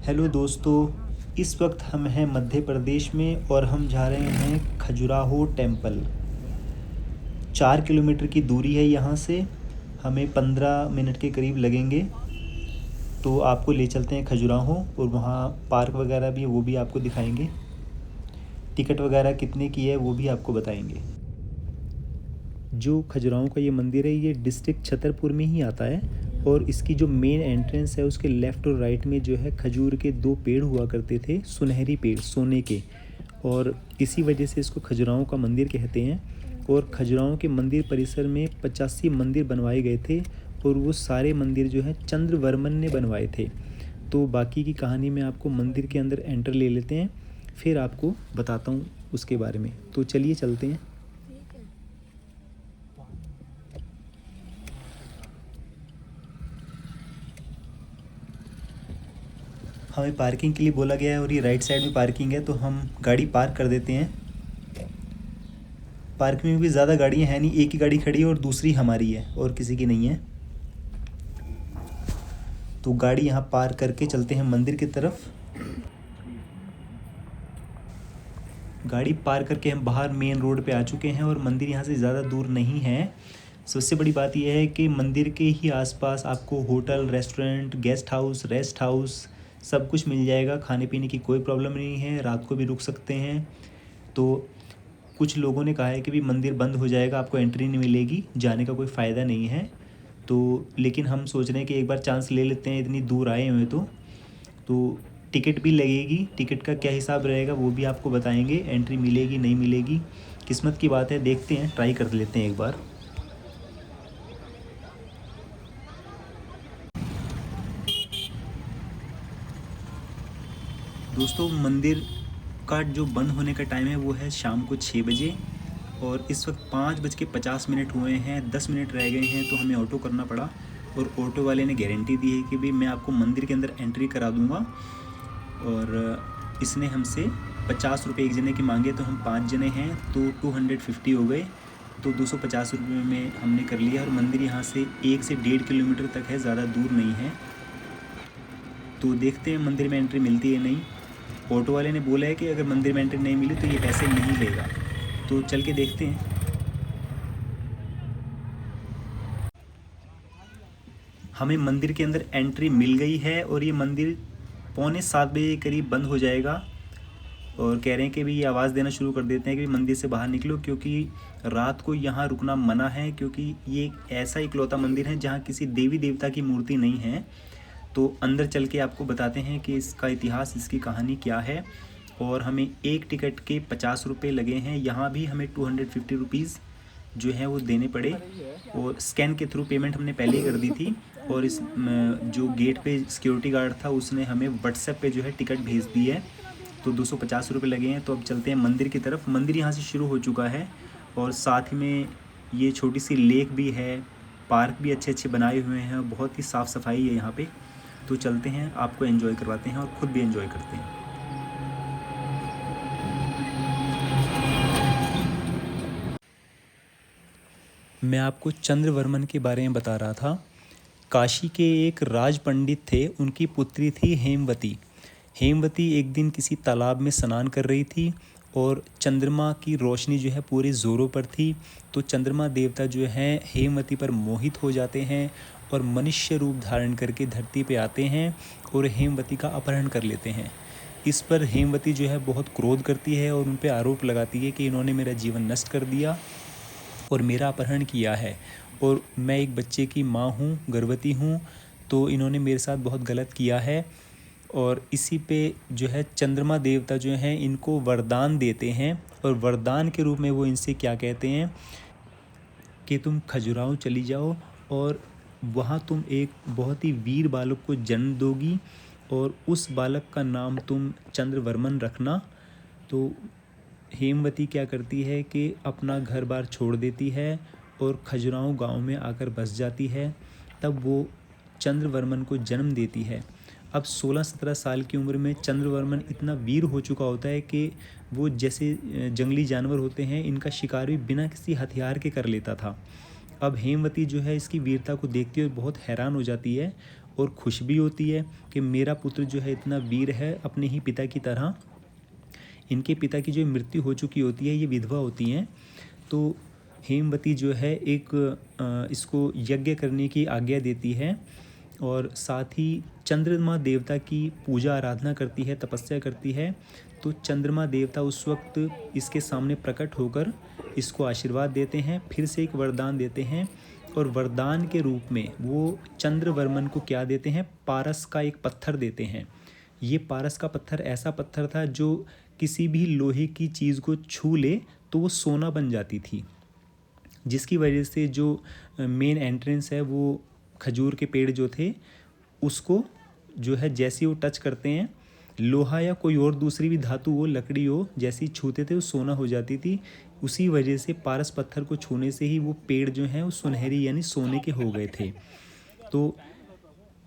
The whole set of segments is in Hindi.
हेलो दोस्तों, इस वक्त हम हैं मध्य प्रदेश में और हम जा रहे हैं खजुराहो टेम्पल। 4 किलोमीटर की दूरी है यहाँ से। हमें 15 मिनट के करीब लगेंगे। तो आपको ले चलते हैं खजुराहो और वहाँ पार्क वगैरह भी है, वो भी आपको दिखाएंगे। टिकट वगैरह कितने की है वो भी आपको बताएंगे। जो खजुराहो का ये मंदिर है ये डिस्ट्रिक्ट छतरपुर में ही आता है और इसकी जो मेन एंट्रेंस है उसके लेफ़्ट और राइट में जो है खजूर के 2 पेड़ हुआ करते थे, सुनहरी पेड़ सोने के, और इसी वजह से इसको खजुराहो का मंदिर कहते हैं। और खजुराहो के मंदिर परिसर में 85 मंदिर बनवाए गए थे और वो सारे मंदिर जो हैं चंद्रवर्मन ने बनवाए थे। तो बाकी की कहानी में आपको मंदिर के अंदर एंटर ले लेते हैं, फिर आपको बताता हूँ उसके बारे में। तो चलिए चलते हैं। हमें पार्किंग के लिए बोला गया है और ये राइट साइड में पार्किंग है, तो हम गाड़ी पार्क कर देते हैं। पार्किंग में भी ज़्यादा गाड़ियाँ हैं नहीं, एक ही गाड़ी खड़ी है और दूसरी हमारी है और किसी की नहीं है। तो गाड़ी यहाँ पार्क करके चलते हैं मंदिर की तरफ। गाड़ी पार्क करके हम बाहर मेन रोड पे आ चुके हैं और मंदिर यहाँ से ज़्यादा दूर नहीं है। सबसे बड़ी बात यह है कि मंदिर के ही आसपास आपको hotel, restaurant, guest house, rest house सब कुछ मिल जाएगा। खाने पीने की कोई प्रॉब्लम नहीं है, रात को भी रुक सकते हैं। तो कुछ लोगों ने कहा है कि भी मंदिर बंद हो जाएगा, आपको एंट्री नहीं मिलेगी, जाने का कोई फ़ायदा नहीं है। तो लेकिन हम सोच रहे हैं कि एक बार चांस ले लेते हैं, इतनी दूर आए हुए तो टिकट भी लगेगी। टिकट का क्या हिसाब रहेगा वो भी आपको बताएंगे, एंट्री मिलेगी नहीं मिलेगी किस्मत की बात है, देखते हैं, ट्राई कर लेते हैं एक बार। दोस्तों, मंदिर का जो बंद होने का टाइम है वो है शाम को 6 बजे और इस वक्त 5:50 हुए हैं। 10 मिनट रह गए हैं तो हमें ऑटो करना पड़ा और ऑटो वाले ने गारंटी दी है कि भाई मैं आपको मंदिर के अंदर एंट्री करा दूंगा। और इसने हमसे 50 रुपये एक जने की मांगे, तो हम 5 जने हैं तो 250 हो गए, तो 250 रुपये में हमने कर लिया। और मंदिर यहाँ से 1 से 1.5 किलोमीटर तक है, ज़्यादा दूर नहीं है। तो देखते हैं मंदिर में एंट्री मिलती है नहीं। ऑटो वाले ने बोला है कि अगर मंदिर में एंट्री नहीं मिली तो ये पैसे नहीं लेगा, तो चल के देखते हैं। हमें मंदिर के अंदर एंट्री मिल गई है और ये मंदिर 6:45 के करीब बंद हो जाएगा। और कह रहे हैं कि भी ये आवाज़ देना शुरू कर देते हैं कि मंदिर से बाहर निकलो, क्योंकि रात को यहाँ रुकना मना है, क्योंकि ये ऐसा इकलौता मंदिर है जहाँ किसी देवी देवता की मूर्ति नहीं है। तो अंदर चल के आपको बताते हैं कि इसका इतिहास, इसकी कहानी क्या है। और हमें एक टिकट के 50 रुपये लगे हैं। यहाँ भी हमें 250 रुपीज़ जो है वो देने पड़े और स्कैन के थ्रू पेमेंट हमने पहले ही कर दी थी। और इस जो गेट पे सिक्योरिटी गार्ड था उसने हमें व्हाट्सएप पे जो है टिकट भेज दी है। तो 250 रुपये लगे हैं। तो अब चलते हैं मंदिर की तरफ। मंदिर यहाँ से शुरू हो चुका है और साथ ही में ये छोटी सी लेक भी है, पार्क भी अच्छे अच्छे बनाए हुए हैं, बहुत ही साफ़ सफाई है यहाँ पे। तो चलते हैं, आपको एंजॉय करवाते हैं और ख़ुद भी एंजॉय करते हैं। मैं आपको चंद्रवर्मन के बारे में बता रहा था। काशी के एक राज पंडित थे, उनकी पुत्री थी हेमवती। हेमवती एक दिन किसी तालाब में स्नान कर रही थी और चंद्रमा की रोशनी जो है पूरे ज़ोरों पर थी। तो चंद्रमा देवता जो हैं हेमवती पर मोहित हो जाते हैं और मनुष्य रूप धारण करके धरती पे आते हैं और हेमवती का अपहरण कर लेते हैं। इस पर हेमवती जो है बहुत क्रोध करती है और उन पर आरोप लगाती है कि इन्होंने मेरा जीवन नष्ट कर दिया और मेरा अपहरण किया है, और मैं एक बच्चे की माँ हूँ, गर्भवती हूँ, तो इन्होंने मेरे साथ बहुत गलत किया है। और इसी पे जो है चंद्रमा देवता जो हैं इनको वरदान देते हैं और वरदान के रूप में वो इनसे क्या कहते हैं कि तुम खजुराहो चली जाओ और वहाँ तुम एक बहुत ही वीर बालक को जन्म दोगी और उस बालक का नाम तुम चंद्रवर्मन रखना। तो हेमवती क्या करती है कि अपना घर बार छोड़ देती है और खजुराहो गांव में आकर बस जाती है। तब वो चंद्रवर्मन को जन्म देती है। अब 16-17 साल की उम्र में चंद्रवर्मन इतना वीर हो चुका होता है कि वो जैसे जंगली जानवर होते हैं इनका शिकार भी बिना किसी हथियार के कर लेता था। अब हेमवती जो है इसकी वीरता को देखती हुए बहुत हैरान हो जाती है और खुश भी होती है कि मेरा पुत्र जो है इतना वीर है अपने ही पिता की तरह। इनके पिता की जो मृत्यु हो चुकी होती है, ये विधवा होती हैं, तो हेमवती जो है एक इसको यज्ञ करने की आज्ञा देती है और साथ ही चंद्रमा देवता की पूजा आराधना करती है, तपस्या करती है। तो चंद्रमा देवता उस वक्त इसके सामने प्रकट होकर इसको आशीर्वाद देते हैं, फिर से एक वरदान देते हैं और वरदान के रूप में वो चंद्रवर्मन को क्या देते हैं, पारस का एक पत्थर देते हैं। ये पारस का पत्थर ऐसा पत्थर था जो किसी भी लोहे की चीज़ को छू ले तो वो सोना बन जाती थी, जिसकी वजह से जो मेन एंट्रेंस है वो खजूर के पेड़ जो थे उसको जो है जैसे वो टच करते हैं, लोहा या कोई और दूसरी भी धातु हो, लकड़ी हो, जैसी छूते थे वो सोना हो जाती थी। उसी वजह से पारस पत्थर को छूने से ही वो पेड़ जो हैं वो सुनहरी यानी सोने के हो गए थे। तो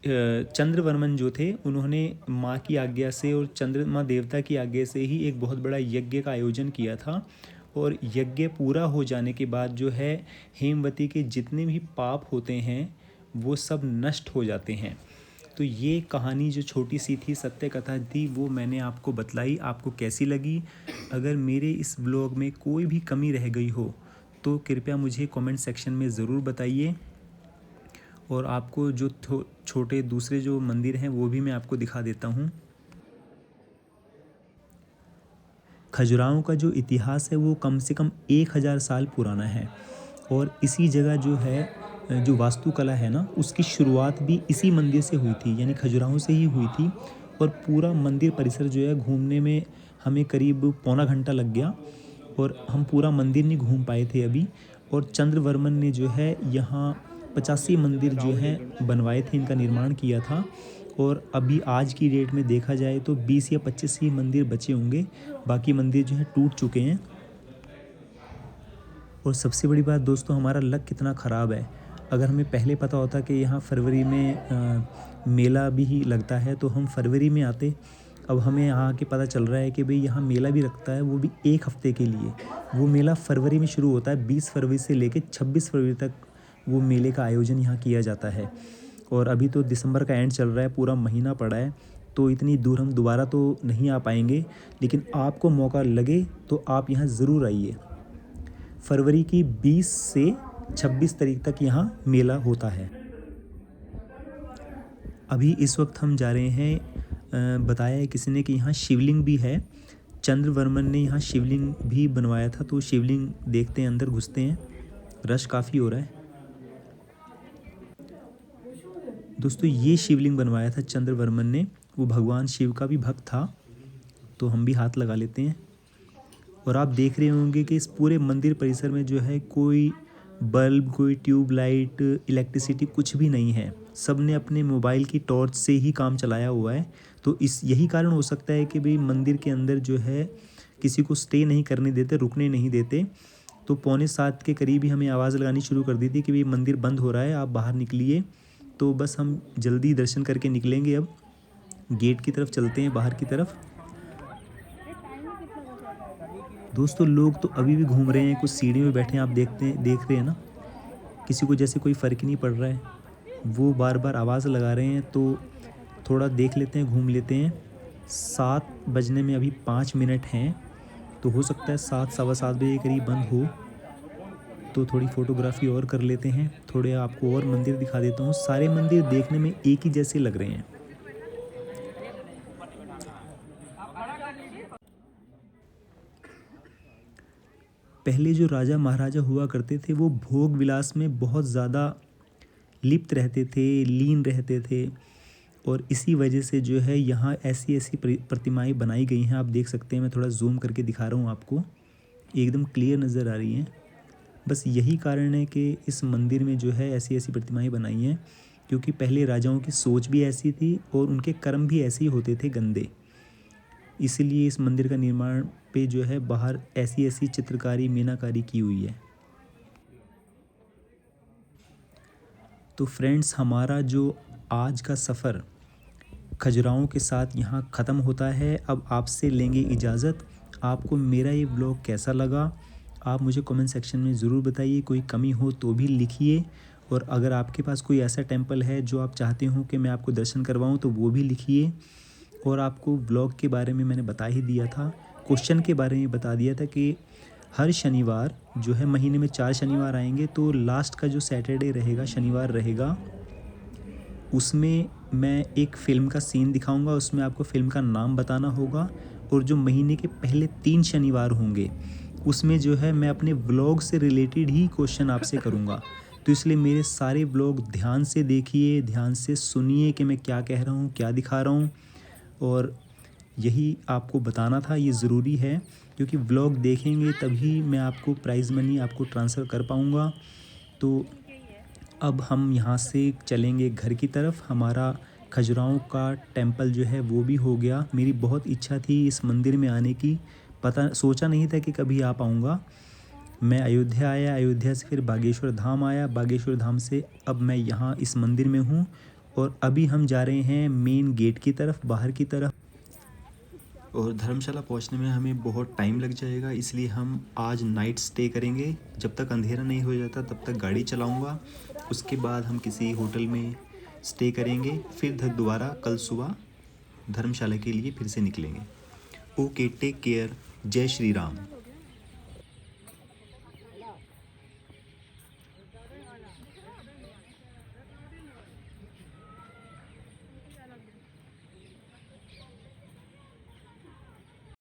चंद्रवर्मन जो थे उन्होंने माँ की आज्ञा से और चंद्रमा देवता की आज्ञा से ही एक बहुत बड़ा यज्ञ का आयोजन किया था और यज्ञ पूरा हो जाने के बाद जो है हेमवती के जितने भी पाप होते हैं वो सब नष्ट हो जाते हैं। तो ये कहानी जो छोटी सी थी, सत्य कथा थी, वो मैंने आपको बतलाई। आपको कैसी लगी? अगर मेरे इस ब्लॉग में कोई भी कमी रह गई हो तो कृपया मुझे कमेंट सेक्शन में ज़रूर बताइए और आपको जो छोटे दूसरे जो मंदिर हैं वो भी मैं आपको दिखा देता हूँ। खजुराहो का जो इतिहास है वो कम से कम 1000 साल पुराना है और इसी जगह जो है जो वास्तुकला है ना उसकी शुरुआत भी इसी मंदिर से हुई थी, यानी खजुराहो से ही हुई थी। और पूरा मंदिर परिसर जो है घूमने में हमें करीब पौना घंटा लग गया और हम पूरा मंदिर नहीं घूम पाए थे अभी। और चंद्रवर्मन ने जो है यहाँ 85 मंदिर जो हैं बनवाए थे, इनका निर्माण किया था और अभी आज की डेट में देखा जाए तो 20 या 25 ही मंदिर बचे होंगे, बाकी मंदिर जो है टूट चुके हैं। और सबसे बड़ी बात दोस्तों, हमारा लक कितना ख़राब है। अगर हमें पहले पता होता कि यहाँ फरवरी में मेला भी ही लगता है तो हम फरवरी में आते। अब हमें यहाँ के पता चल रहा है कि भाई यहाँ मेला भी लगता है, वो भी 1 हफ़्ते के लिए। वो मेला फरवरी में शुरू होता है, 20 फरवरी से लेकर 26 फरवरी तक वो मेले का आयोजन यहाँ किया जाता है। और अभी तो दिसंबर का एंड चल रहा है, पूरा महीना पड़ा है, तो इतनी दूर हम दोबारा तो नहीं आ पाएंगे। लेकिन आपको मौका लगे तो आप यहाँ ज़रूर आइए। फरवरी की 20 से 26 तारीख तक यहाँ मेला होता है। अभी इस वक्त हम जा रहे हैं, बताया है किसी ने कि यहाँ शिवलिंग भी है। चंद्रवर्मन ने यहाँ शिवलिंग भी बनवाया था, तो शिवलिंग देखते हैं, अंदर घुसते हैं। रश काफ़ी हो रहा है दोस्तों। ये शिवलिंग बनवाया था चंद्रवर्मन ने, वो भगवान शिव का भी भक्त था, तो हम भी हाथ लगा लेते हैं। और आप देख रहे होंगे कि इस पूरे मंदिर परिसर में जो है कोई बल्ब, कोई ट्यूबलाइट, इलेक्ट्रिसिटी कुछ भी नहीं है। सब ने अपने मोबाइल की टॉर्च से ही काम चलाया हुआ है। तो यही कारण हो सकता है कि भाई मंदिर के अंदर जो है किसी को स्टे नहीं करने देते, रुकने नहीं देते। तो 6:45 के करीब ही हमें आवाज़ लगानी शुरू कर दी थी कि भाई मंदिर बंद हो रहा है, आप बाहर निकलिए। तो बस हम जल्दी दर्शन करके निकलेंगे। अब गेट की तरफ चलते हैं, बाहर की तरफ। दोस्तों लोग तो अभी भी घूम रहे हैं, कुछ सीढ़ियों में बैठे हैं, आप देख रहे हैं ना। किसी को जैसे कोई फ़र्क ही नहीं पड़ रहा है, वो बार बार आवाज़ लगा रहे हैं। तो थोड़ा देख लेते हैं, घूम लेते हैं। 7 बजने में अभी 5 मिनट हैं, तो हो सकता है 7 सवा 7 बजे के करीब बंद हो। तो थोड़ी फ़ोटोग्राफी और कर लेते हैं, थोड़े आपको और मंदिर दिखा देता हूँ। सारे मंदिर देखने में एक ही जैसे लग रहे हैं। पहले जो राजा महाराजा हुआ करते थे वो भोग विलास में बहुत ज़्यादा लिप्त रहते थे, लीन रहते थे। और इसी वजह से जो है यहाँ ऐसी ऐसी प्रतिमाएं बनाई गई हैं। आप देख सकते हैं, मैं थोड़ा जूम करके दिखा रहा हूँ आपको, एकदम क्लियर नज़र आ रही हैं। बस यही कारण है कि इस मंदिर में जो है ऐसी ऐसी प्रतिमाएं बनाई हैं, क्योंकि पहले राजाओं की सोच भी ऐसी थी और उनके कर्म भी ऐसे ही होते थे, गंदे। इसीलिए इस मंदिर का निर्माण पे जो है बाहर ऐसी ऐसी चित्रकारी, मीनाकारी की हुई है। तो फ्रेंड्स, हमारा जो आज का सफ़र खजुराहो के साथ यहाँ ख़त्म होता है। अब आपसे लेंगे इजाज़त। आपको मेरा ये ब्लॉग कैसा लगा आप मुझे कमेंट सेक्शन में ज़रूर बताइए। कोई कमी हो तो भी लिखिए और अगर आपके पास कोई ऐसा टेम्पल है जो आप चाहते हो कि मैं आपको दर्शन करवाऊँ तो वो भी लिखिए। और आपको व्लॉग के बारे में मैंने बता ही दिया था, क्वेश्चन के बारे में बता दिया था कि हर शनिवार जो है, महीने में 4 शनिवार आएंगे, तो लास्ट का जो सैटरडे रहेगा, शनिवार रहेगा, उसमें मैं एक फ़िल्म का सीन दिखाऊंगा। उसमें आपको फ़िल्म का नाम बताना होगा। और जो महीने के पहले 3 शनिवार होंगे उसमें जो है मैं अपने व्लॉग से रिलेटेड ही क्वेश्चन आपसे करूँगा। तो इसलिए मेरे सारे व्लॉग ध्यान से देखिए, ध्यान से सुनिए कि मैं क्या कह रहा हूँ, क्या दिखा रहा हूँ। और यही आपको बताना था, ये ज़रूरी है, क्योंकि व्लॉग देखेंगे तभी मैं आपको प्राइज़ मनी आपको ट्रांसफ़र कर पाऊँगा। तो अब हम यहाँ से चलेंगे घर की तरफ। हमारा खजुराहो का टेम्पल जो है वो भी हो गया। मेरी बहुत इच्छा थी इस मंदिर में आने की, पता सोचा नहीं था कि कभी आ पाऊँगा। मैं अयोध्या आया, अयोध्या से फिर बागेश्वर धाम आया, बागेश्वर धाम से अब मैं यहाँ इस मंदिर में हूँ। और अभी हम जा रहे हैं मेन गेट की तरफ, बाहर की तरफ। और धर्मशाला पहुंचने में हमें बहुत टाइम लग जाएगा, इसलिए हम आज नाइट स्टे करेंगे। जब तक अंधेरा नहीं हो जाता तब तक गाड़ी चलाऊंगा। उसके बाद हम किसी होटल में स्टे करेंगे, फिर दोबारा कल सुबह धर्मशाला के लिए फिर से निकलेंगे। Okay, take care. जय श्री राम।